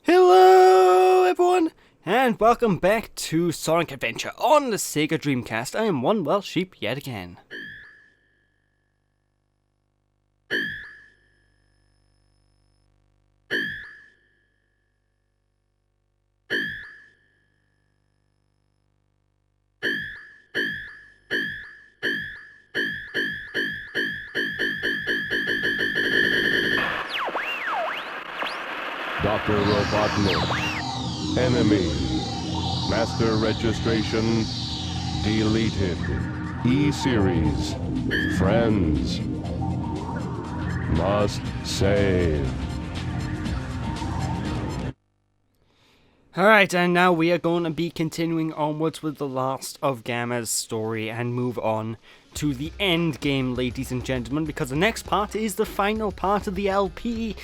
Hello everyone, and welcome back to Sonic Adventure on the SEGA Dreamcast. I am one Welsh sheep yet again. Dr. Robotnikland. Enemy. Master registration deleted. E-Series. Friends. Must save. Alright, and now we are going to be continuing onwards with the last of Gamma's story and move on to the end game, ladies and gentlemen, because the next part is the final part of the LP.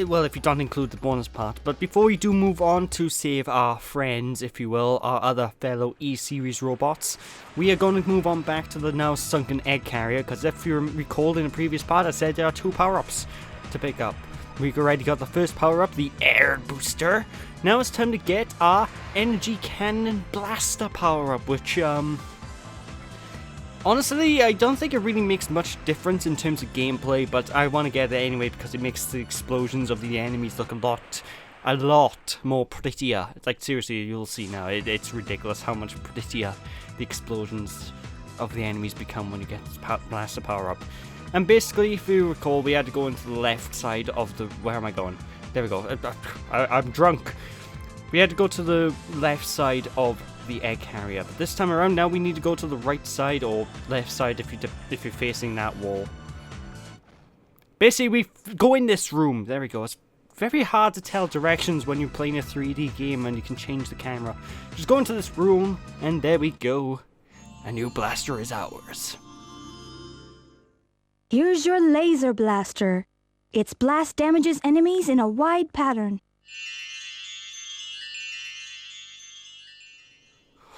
Well, if you don't include the bonus part. But before we do move on to save our friends, if you will, our other fellow E-Series robots, we are going to move on back to the now sunken egg carrier, because if you recall in the previous part, I said there are two power-ups to pick up. We've already got the first power-up, the air booster. Now it's time to get our energy cannon blaster power-up, which, honestly, I don't think it really makes much difference in terms of gameplay, but I want to get it anyway because it makes the explosions of the enemies look a lot more prettier. It's like, seriously, you'll see now, it's ridiculous how much prettier the explosions of the enemies become when you get this blaster power up. And basically, if you recall, we had to go into the left side of the... Where am I going? There we go. I'm drunk. We had to go to the left side of the egg carrier, but this time around now we need to go to the right side or left side if you're facing that wall. Basically, we go in this room. There we go. It's very hard to tell directions when you're playing a 3D game and you can change the camera. Just go into this room and there we go. A new blaster is ours. Here's your laser blaster. Its blast damages enemies in a wide pattern.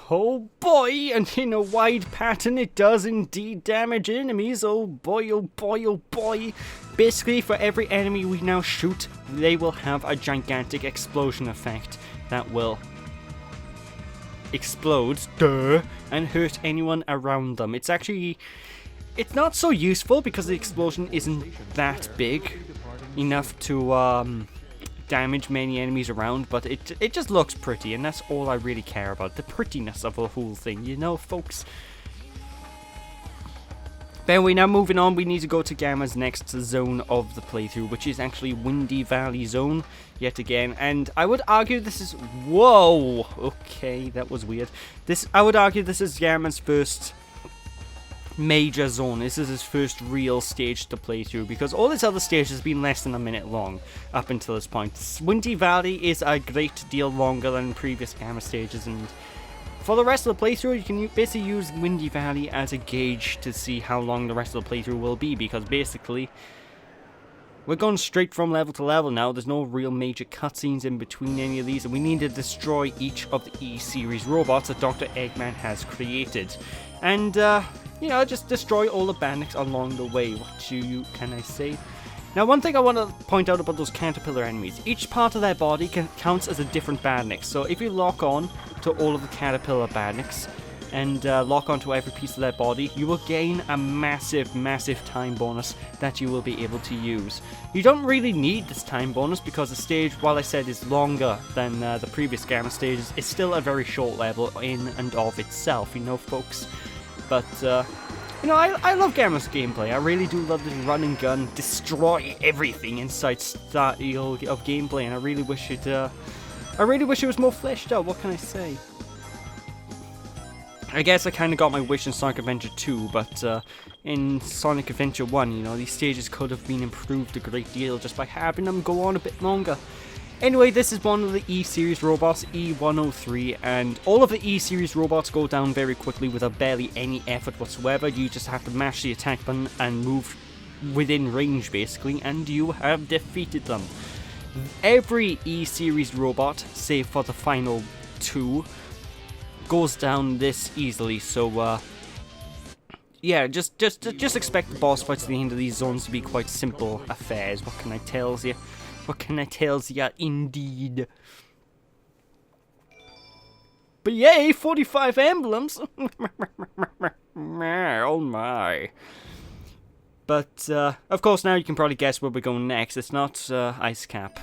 Oh boy, and in a wide pattern it does indeed damage enemies. Oh boy, oh boy, oh boy. Basically, for every enemy we now shoot, they will have a gigantic explosion effect that will explode, and hurt anyone around them. It's not so useful because the explosion isn't that big enough to damage many enemies around, but it just looks pretty, and that's all I really care about, the prettiness of the whole thing, you know, folks. But anyway, now moving on, we need to go to Gamma's next zone of the playthrough, which is actually Windy Valley Zone, yet again, and I would argue this is... Whoa! Okay, that was weird. I would argue this is Gamma's first major zone. This is his first real stage to play through, because all this other stage has been less than a minute long up until this point. Windy Valley is a great deal longer than previous Gamma stages, and for the rest of the playthrough you can basically use Windy Valley as a gauge to see how long the rest of the playthrough will be, because basically we're going straight from level to level now. There's no real major cutscenes in between any of these, and we need to destroy each of the E-Series robots that Dr. Eggman has created. And, you know, just destroy all the bandits along the way. What can I say? Now, one thing I want to point out about those caterpillar enemies. Each part of their body counts as a different bandit. So if you lock on to all of the caterpillar bandits and lock onto every piece of their body, you will gain a massive, massive time bonus that you will be able to use. You don't really need this time bonus because the stage, while I said is longer than the previous Gamma stages, it's still a very short level in and of itself, you know, folks. But, you know, I love Gamma's gameplay. I really do love this run and gun, destroy everything inside style of gameplay, and I really wish it was more fleshed out. What can I say? I guess I kind of got my wish in Sonic Adventure 2, but in Sonic Adventure 1, you know, these stages could have been improved a great deal just by having them go on a bit longer. Anyway, this is one of the E-Series robots, E103, and all of the E-Series robots go down very quickly without barely any effort whatsoever. You just have to mash the attack button and move within range, basically, and you have defeated them. Every E-Series robot, save for the final two, goes down this easily, so yeah, just expect the boss fights at the end of these zones to be quite simple affairs. What can I tell you? What can I tell ya, indeed? But yay, 45 emblems! Oh my. But, of course, now you can probably guess where we're going next. It's not Ice Cap.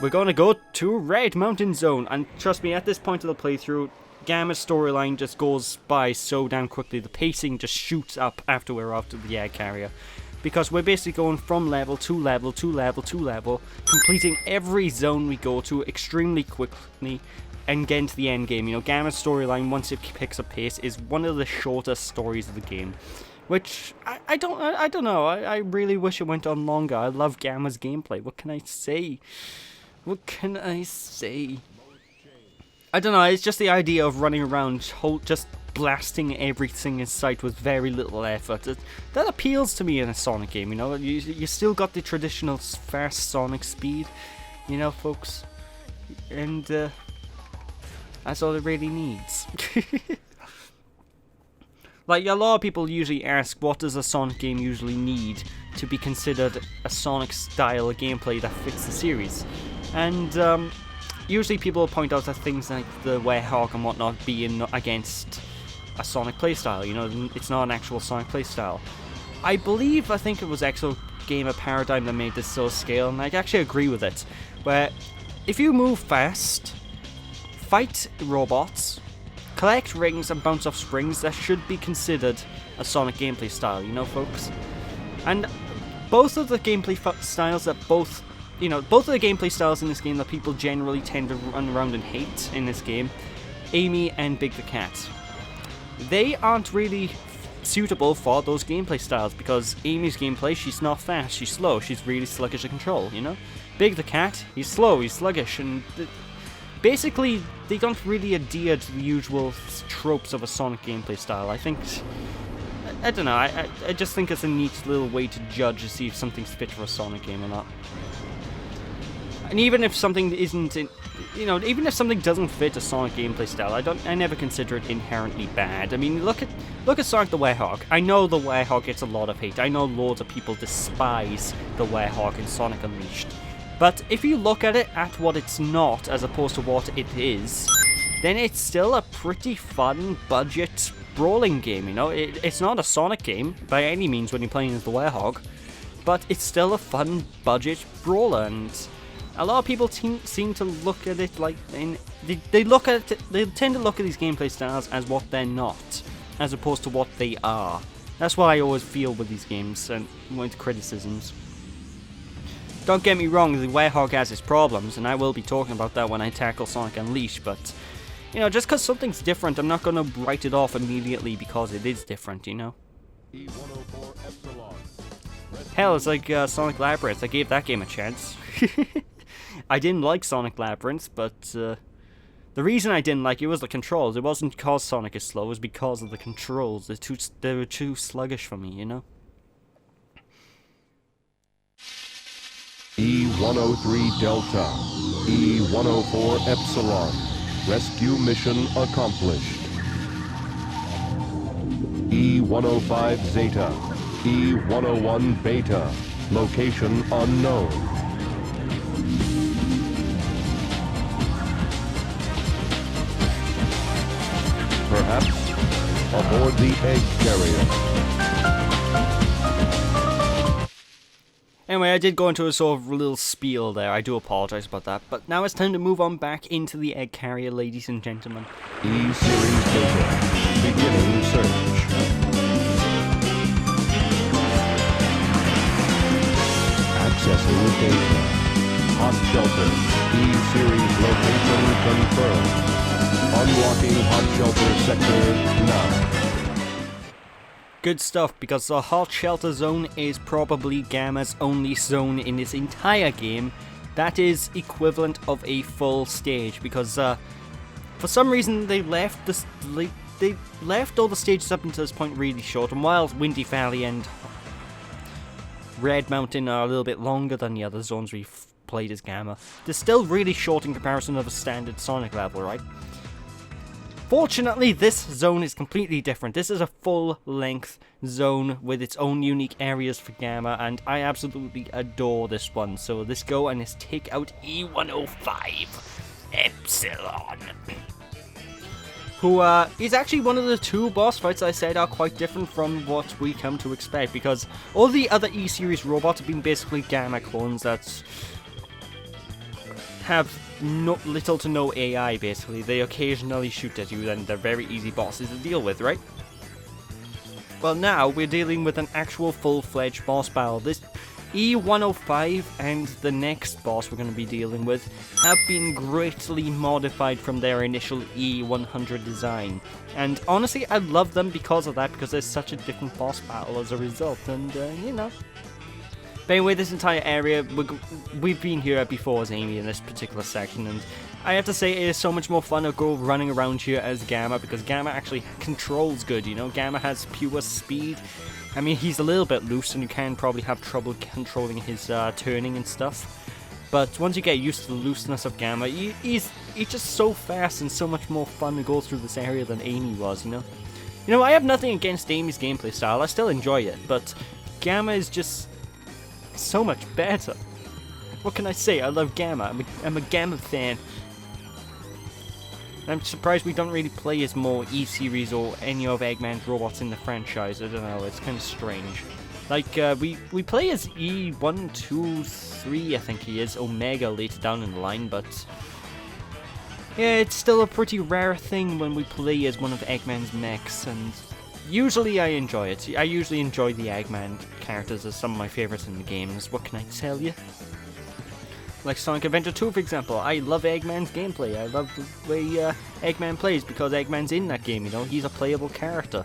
We're going to go to Red Mountain Zone. And trust me, at this point of the playthrough, Gamma's storyline just goes by so damn quickly. The pacing just shoots up after we're off to the egg carrier. Because we're basically going from level to level to level to level, completing every zone we go to extremely quickly, and getting to the end game. You know, Gamma's storyline, once it picks up pace, is one of the shortest stories of the game. Which, I don't know, I really wish it went on longer. I love Gamma's gameplay, what can I say? What can I say? I don't know, it's just the idea of running around, just blasting everything in sight with very little effort. That appeals to me in a Sonic game, you know? You still got the traditional fast Sonic speed, you know, folks? And, that's all it really needs. Like, a lot of people usually ask, what does a Sonic game usually need to be considered a Sonic style gameplay that fits the series? And, usually people point out that things like the Werehog and whatnot being against a Sonic playstyle, you know, it's not an actual Sonic playstyle. I think it was Exo Gamer Paradigm that made this so scale, and I actually agree with it, where if you move fast, fight robots, collect rings and bounce off springs, that should be considered a Sonic gameplay style, you know, folks? And both of the gameplay styles that both of the gameplay styles in this game that people generally tend to run around and hate in this game, Amy and Big the Cat, they aren't really suitable for those gameplay styles, because Amy's gameplay, she's not fast, she's slow, she's really sluggish to control, you know? Big the Cat, he's slow, he's sluggish, and basically, they don't really adhere to the usual tropes of a Sonic gameplay style. I don't know, I just think it's a neat little way to judge to see if something's fit for a Sonic game or not. And even if something even if something doesn't fit a Sonic gameplay style, I never consider it inherently bad. I mean, look at Sonic the Werehog. I know the Werehog gets a lot of hate. I know loads of people despise the Werehog in Sonic Unleashed. But if you look at it at what it's not, as opposed to what it is, then it's still a pretty fun, budget, brawling game, you know? It's not a Sonic game, by any means, when you're playing as the Werehog, but it's still a fun, budget brawler, and a lot of people seem to look at it like... They tend to look at these gameplay styles as what they're not, as opposed to what they are. That's what I always feel with these games, and with criticisms. Don't get me wrong, the Werehog has its problems, and I will be talking about that when I tackle Sonic Unleashed, but, you know, just because something's different, I'm not going to write it off immediately because it is different, you know? E104 Epsilon. Hell, it's like Sonic Labyrinth. I gave that game a chance. I didn't like Sonic Labyrinth, but the reason I didn't like it was the controls. It wasn't because Sonic is slow, it was because of the controls. They were too sluggish for me, you know? E103 Delta, E104 Epsilon, rescue mission accomplished. E105 Zeta, E101 Beta, location unknown. Perhaps aboard the egg carrier. Anyway, I did go into a sort of little spiel there. I do apologize about that. But now it's time to move on back into the egg carrier, ladies and gentlemen. E-Series data. Beginning search. Accessing data. Hot shelter. E-Series location confirmed. Unlocking hot shelter sector now. Good stuff, because the Hot Shelter Zone is probably Gamma's only zone in this entire game that is equivalent of a full stage, because for some reason they left all the stages up until this point really short, and while Windy Valley and Red Mountain are a little bit longer than the other zones we've played as Gamma, they're still really short in comparison to a standard Sonic level, right? Unfortunately, this zone is completely different. This is a full-length zone with its own unique areas for Gamma, and I absolutely adore this one. So let's go and let's take out E105 Epsilon, who is actually one of the two boss fights I said are quite different from what we come to expect, because all the other E-Series robots have been basically Gamma clones that have little to no AI, basically. They occasionally shoot at you, and they're very easy bosses to deal with, right? Well, now we're dealing with an actual full-fledged boss battle. This E105 and the next boss we're going to be dealing with have been greatly modified from their initial E100 design. And honestly, I love them because of that, because there's such a different boss battle as a result, and, you know. But anyway, this entire area, we've been here before as Amy in this particular section, and I have to say it is so much more fun to go running around here as Gamma, because Gamma actually controls good, you know? Gamma has pure speed. I mean, he's a little bit loose, and you can probably have trouble controlling his turning and stuff. But once you get used to the looseness of Gamma, he's just so fast and so much more fun to go through this area than Amy was, you know? You know, I have nothing against Amy's gameplay style, I still enjoy it, but Gamma is just so much better. What can I say? I love Gamma. I'm a Gamma fan. I'm surprised we don't really play as more E-Series or any of Eggman's robots in the franchise. I don't know, it's kind of strange. Like, we play as E1, 2, 3, I think he is, Omega later down in the line, but yeah, it's still a pretty rare thing when we play as one of Eggman's mechs, and usually I enjoy it. I usually enjoy the Eggman characters as some of my favorites in the games. What can I tell you? Like Sonic Adventure 2, for example. I love Eggman's gameplay. I love the way Eggman plays, because Eggman's in that game, you know? He's a playable character.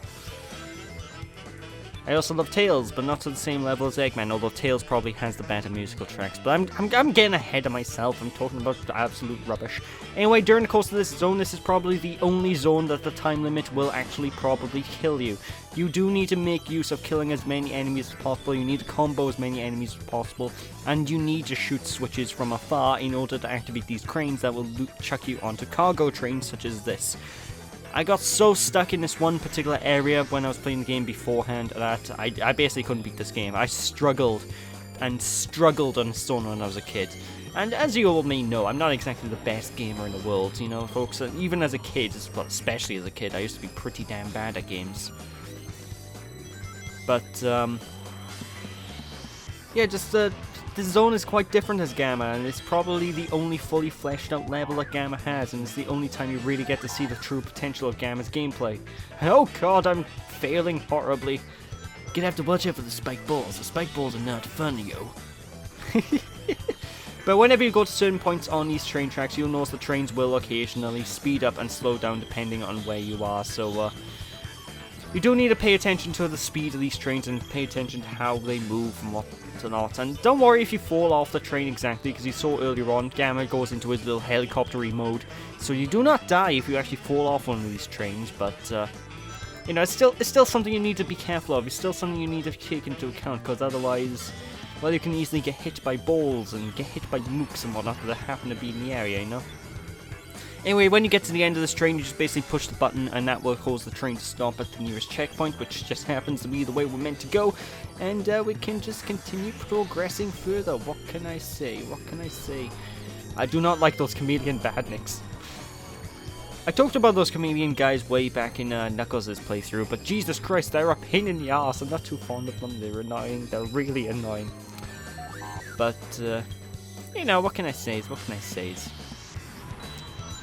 I also love Tails, but not to the same level as Eggman, although Tails probably has the better musical tracks. But I'm getting ahead of myself. I'm talking about absolute rubbish. Anyway, during the course of this zone, this is probably the only zone that the time limit will actually probably kill you. You do need to make use of killing as many enemies as possible, you need to combo as many enemies as possible, and you need to shoot switches from afar in order to activate these cranes that will chuck you onto cargo trains such as this. I got so stuck in this one particular area when I was playing the game beforehand that I basically couldn't beat this game. I struggled and struggled on Stone when I was a kid. And as you all may know, I'm not exactly the best gamer in the world, you know, folks. Even as a kid, well, especially as a kid, I used to be pretty damn bad at games. But, yeah, just this zone is quite different as Gamma, and it's probably the only fully fleshed out level that Gamma has, and it's the only time you really get to see the true potential of Gamma's gameplay. And oh god, I'm failing horribly. Gonna have to watch out for the spike balls. The spike balls are not fun, yo. But whenever you go to certain points on these train tracks, you'll notice the trains will occasionally speed up and slow down depending on where you are, so you do need to pay attention to the speed of these trains and pay attention to how they move and what to not. And don't worry if you fall off the train exactly, because you saw earlier on, Gamma goes into his little helicopter-y mode. So you do not die if you actually fall off one of these trains, but, you know, it's still something you need to be careful of. It's still something you need to take into account, because otherwise, well, you can easily get hit by balls and get hit by mooks and whatnot that happen to be in the area, you know? Anyway, when you get to the end of this train, you just basically push the button, and that will cause the train to stop at the nearest checkpoint, which just happens to be the way we're meant to go, and we can just continue progressing further. What can I say? What can I say? I do not like those chameleon badniks. I talked about those chameleon guys way back in Knuckles' playthrough, but Jesus Christ, they're a pain in the ass. I'm not too fond of them. They're annoying. They're really annoying. But, you know, what can I say? What can I say?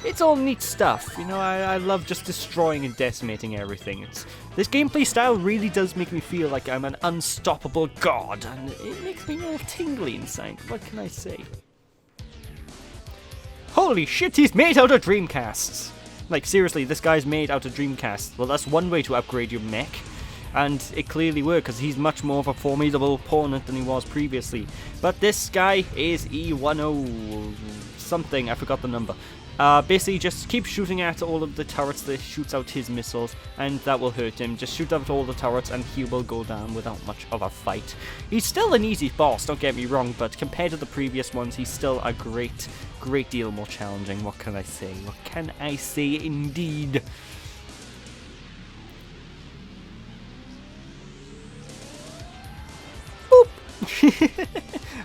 It's all neat stuff, you know, I love just destroying and decimating everything. This gameplay style really does make me feel like I'm an unstoppable god, and it makes me all tingly inside. What can I say? Holy shit, he's made out of Dreamcasts! Like, seriously, this guy's made out of Dreamcasts. Well, that's one way to upgrade your mech, and it clearly worked, because he's much more of a formidable opponent than he was previously. But this guy is E106 something, I forgot the number. Basically, just keep shooting at all of the turrets that shoots out his missiles, and that will hurt him. Just shoot at all the turrets, and he will go down without much of a fight. He's still an easy boss, don't get me wrong, but compared to the previous ones, he's still a great deal more challenging. What can I say? What can I say indeed?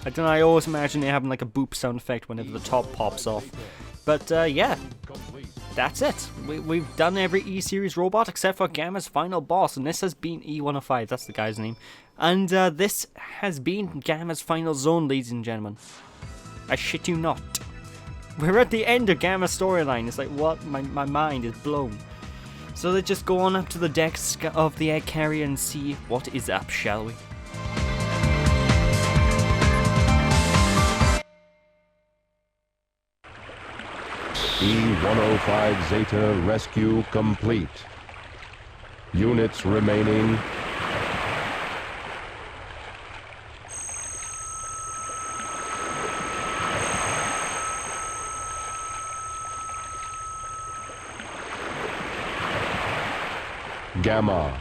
I don't know, I always imagine it having like a boop sound effect whenever the top pops off. But yeah, that's it. We've done every E-Series robot except for Gamma's final boss, and this has been E105, that's the guy's name. And this has been Gamma's final zone, ladies and gentlemen. I shit you not. We're at the end of Gamma's storyline. It's like, what? My mind is blown. So let's just go on up to the decks of the egg carrier and see what is up, shall we? E105 Zeta rescue complete. Units remaining. Gamma.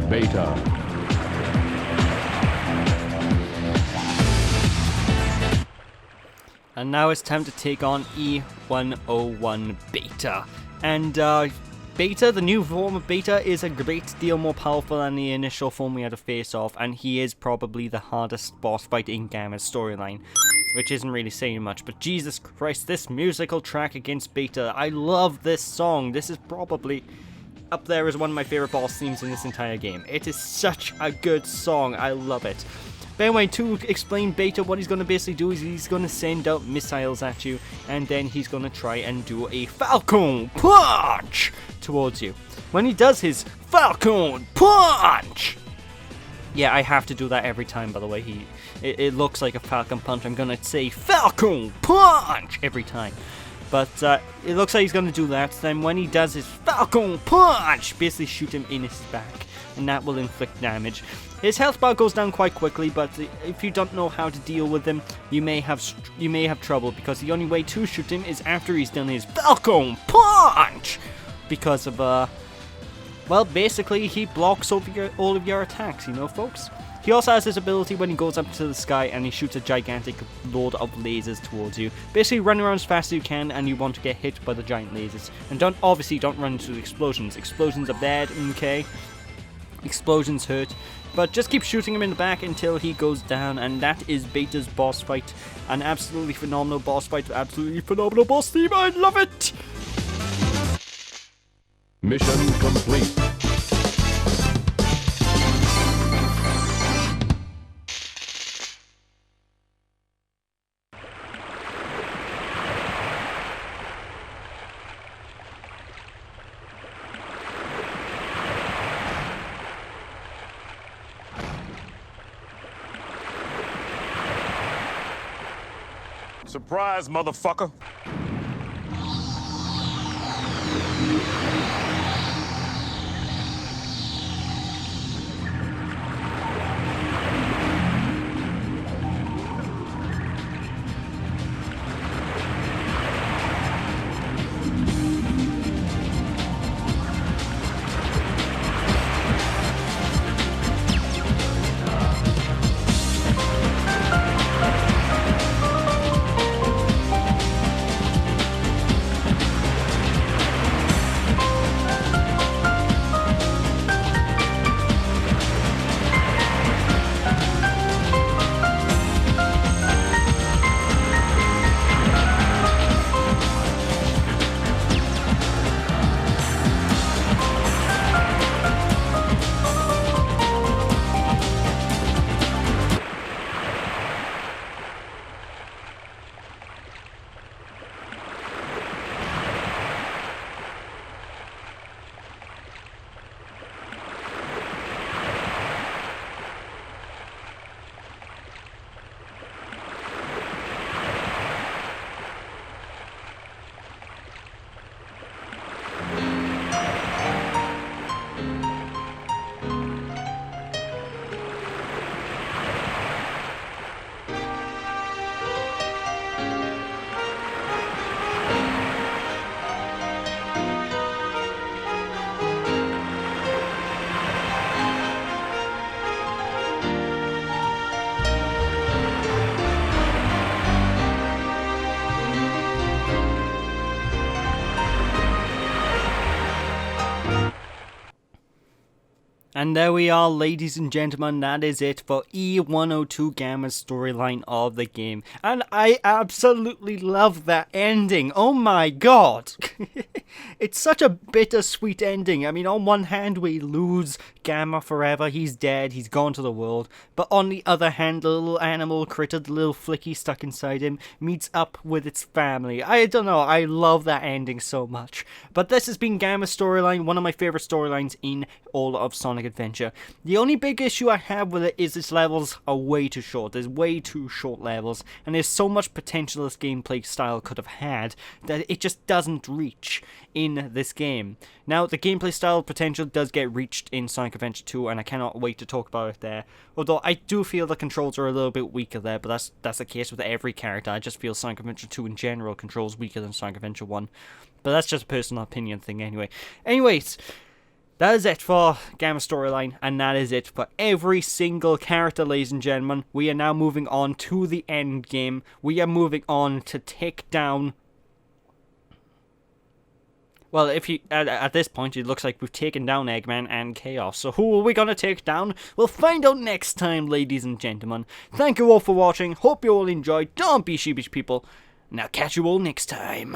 Beta. And now it's time to take on E101 Beta. And Beta, the new form of Beta, is a great deal more powerful than the initial form we had to face off, and he is probably the hardest boss fight in Gamma's storyline, which isn't really saying much, but Jesus Christ, this musical track against Beta, I love this song. This is probably up there as one of my favorite boss themes in this entire game. It is such a good song, I love it. But anyway, to explain Beta, what he's going to basically do is he's going to send out missiles at you, and then he's going to try and do a Falcon Punch towards you. When he does his Falcon Punch, yeah, I have to do that every time, by the way. It looks like a Falcon Punch. I'm going to say Falcon Punch every time. But it looks like he's going to do that. Then when he does his Falcon Punch, basically shoot him in his back, and that will inflict damage. His health bar goes down quite quickly, but if you don't know how to deal with him, you may have trouble, because the only way to shoot him is after he's done his Falcon Punch, because of well, basically he blocks over all of your attacks, you know, folks. He also has his ability when he goes up to the sky and he shoots a gigantic load of lasers towards you. Basically, run around as fast as you can, and you want to get hit by the giant lasers. And obviously don't run into explosions. Explosions are bad, okay? Explosions hurt. But just keep shooting him in the back until he goes down, and that is Beta's boss fight. An absolutely phenomenal boss fight, absolutely phenomenal boss theme, I love it! Mission complete. Surprise, motherfucker. And there we are, ladies and gentlemen, that is it for E102 Gamma's storyline of the game. And I absolutely love that ending, oh my god! It's such a bittersweet ending. I mean, on one hand we lose Gamma forever, he's dead, he's gone to the world. But on the other hand, the little animal critter, the little flicky stuck inside him, meets up with its family. I don't know, I love that ending so much. But this has been Gamma's storyline, one of my favourite storylines in all of Sonic Adventure. The only big issue I have with it is its levels are way too short. There's way too short levels, and there's so much potential this gameplay style could have had that it just doesn't reach in this game. Now, the gameplay style potential does get reached in Sonic Adventure 2, and I cannot wait to talk about it there. Although I do feel the controls are a little bit weaker there, but that's the case with every character. I just feel Sonic Adventure 2 in general controls weaker than Sonic Adventure 1. But that's just a personal opinion thing anyway. Anyways, that is it for Gamma Storyline, and that is it for every single character, ladies and gentlemen. We are now moving on to the end game. We are moving on to take down... Well, if you at this point, it looks like we've taken down Eggman and Chaos. So who are we going to take down? We'll find out next time, ladies and gentlemen. Thank you all for watching. Hope you all enjoyed. Don't be sheepish, people. Now catch you all next time.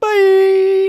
Bye!